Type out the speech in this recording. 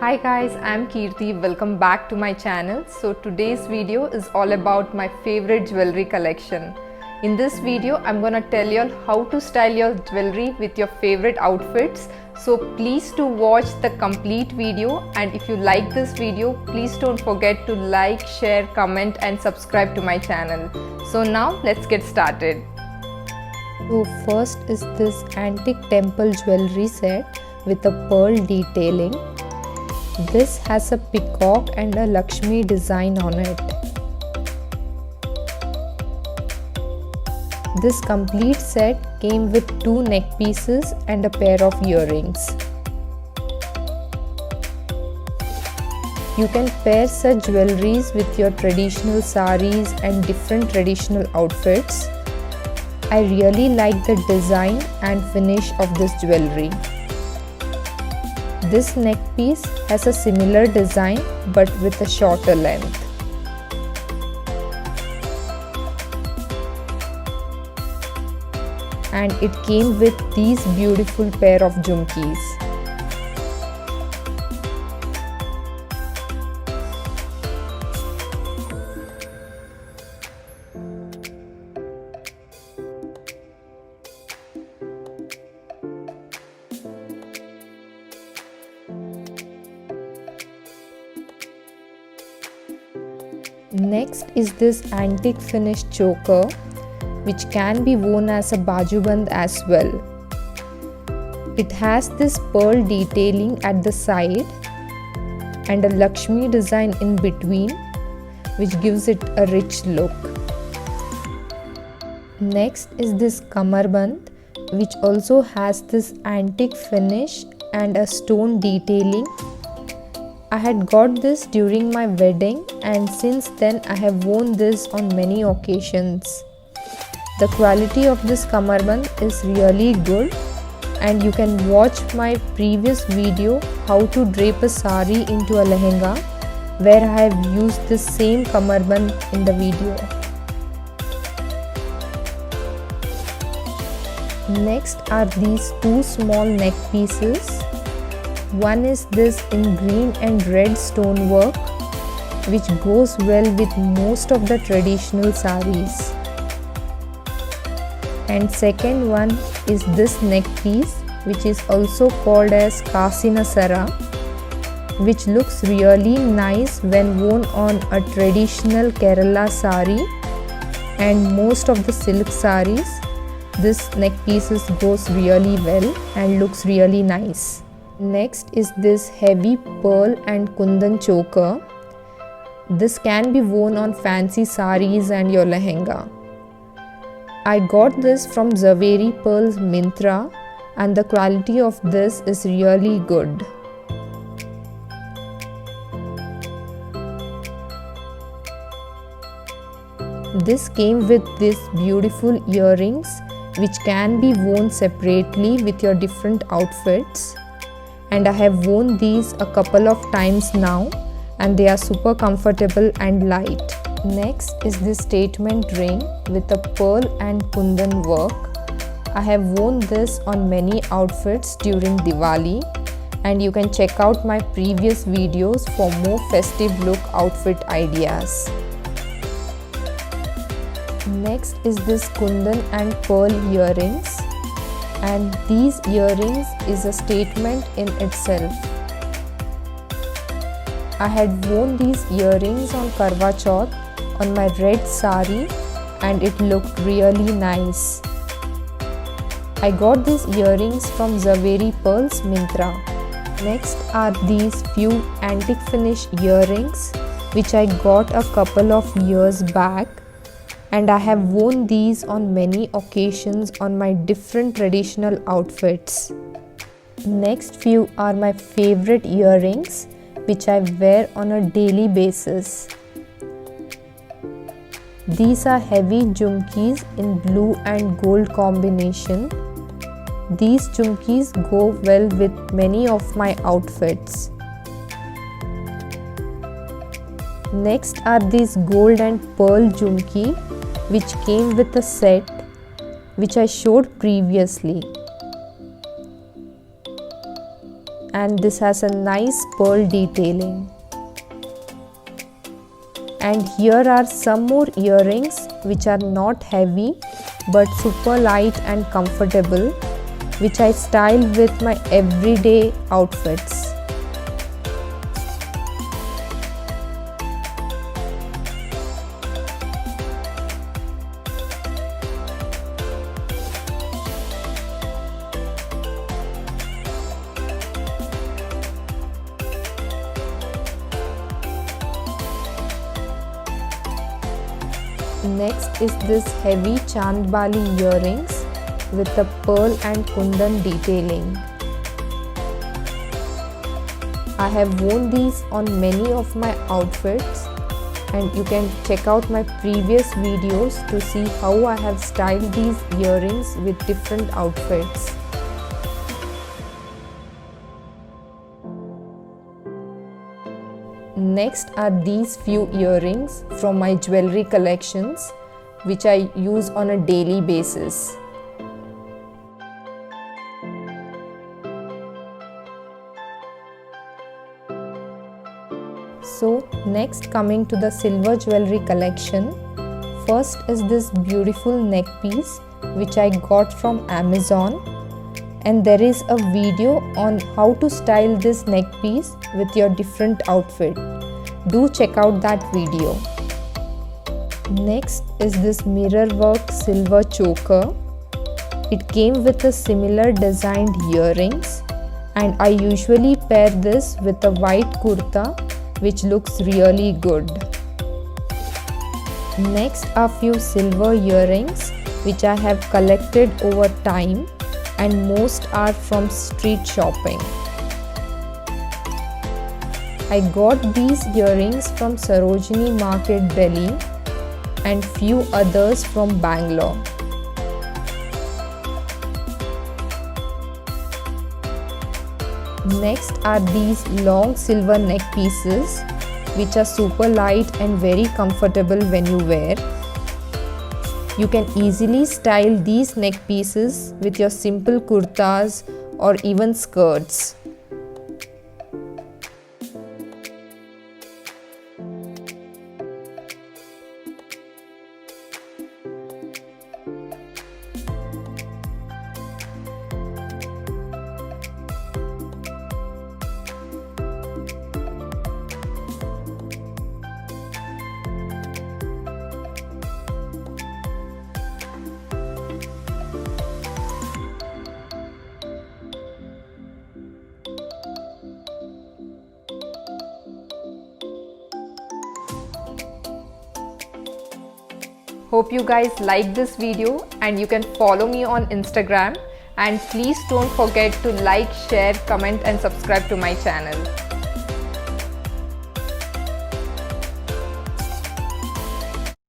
Hi guys, I'm Kirti. Welcome back to my channel. So today's video is all about my favorite jewelry collection. In this video, I'm gonna tell you all how to style your jewelry with your favorite outfits. So please do watch the complete video, and if you like this video, please don't forget to like, share, comment and subscribe to my channel. So now let's get started. So first is this antique temple jewelry set with a pearl detailing. This has a peacock and a Lakshmi design on it. This complete set came with 2 neck pieces and a pair of earrings. You can pair such jewelries with your traditional saris and different traditional outfits. I really like the design and finish of this jewelry. This neck piece has a similar design but with a shorter length. And it came with these beautiful pair of jhumkis. Next is this antique finish choker, which can be worn as a bajuband as well. It has this pearl detailing at the side and a Lakshmi design in between, which gives it a rich look. Next is this kamarband, which also has this antique finish and a stone detailing. I had got this during my wedding, and since then I have worn this on many occasions. The quality of this kamarband is really good, and you can watch my previous video how to drape a sari into a lehenga, where I have used this same kamarband in the video. Next are these 2 small neck pieces. One is this in green and red stonework, which goes well with most of the traditional saris. And second one is this neck piece, which is also called as Kasinasara, which looks really nice when worn on a traditional Kerala sari and most of the silk saris. This neck pieces goes really well and looks really nice. Next is this heavy pearl and kundan choker. This can be worn on fancy saris and your lehenga. I got this from Zaveri Pearls Mintra, and the quality of this is really good. This came with these beautiful earrings, which can be worn separately with your different outfits. And I have worn these a couple of times now, and they are super comfortable and light. Next is this statement ring with a pearl and kundan work. I have worn this on many outfits during Diwali, and you can check out my previous videos for more festive look outfit ideas. Next is this kundan and pearl earrings, and these earrings is a statement in itself. I had worn these earrings on Karwa Chauth on my red sari, and it looked really nice. I got these earrings from Zaveri Pearls Mintra. Next are these few antique finish earrings, which I got a couple of years back, and I have worn these on many occasions on my different traditional outfits. Next few are my favorite earrings, which I wear on a daily basis. These are heavy jhumkis in blue and gold combination. These jhumkis go well with many of my outfits. Next are these gold and pearl jhumki, which came with a set, which I showed previously. and this has a nice pearl detailing. And here are some more earrings which are not heavy but super light and comfortable, which I style with my everyday outfits. Next is this heavy Chandbali earrings with the pearl and kundan detailing. I have worn these on many of my outfits, and you can check out my previous videos to see how I have styled these earrings with different outfits. Next are these few earrings from my jewelry collections, which I use on a daily basis. So next, coming to the silver jewelry collection, first is this beautiful neck piece which I got from Amazon, and there is a video on how to style this neck piece with your different outfit. Do check out that video. Next is this mirror work silver choker. It came with a similar designed earrings, and I usually pair this with a white kurta, which looks really good. Next are few silver earrings which I have collected over time, and most are from street shopping. I got these earrings from Sarojini Market, Delhi, and few others from Bangalore. Next are these long silver neck pieces which are super light and very comfortable when you wear. You can easily style these neck pieces with your simple kurtas or even skirts. Hope you guys like this video, and you can follow me on Instagram, and please don't forget to like, share, comment and subscribe to my channel.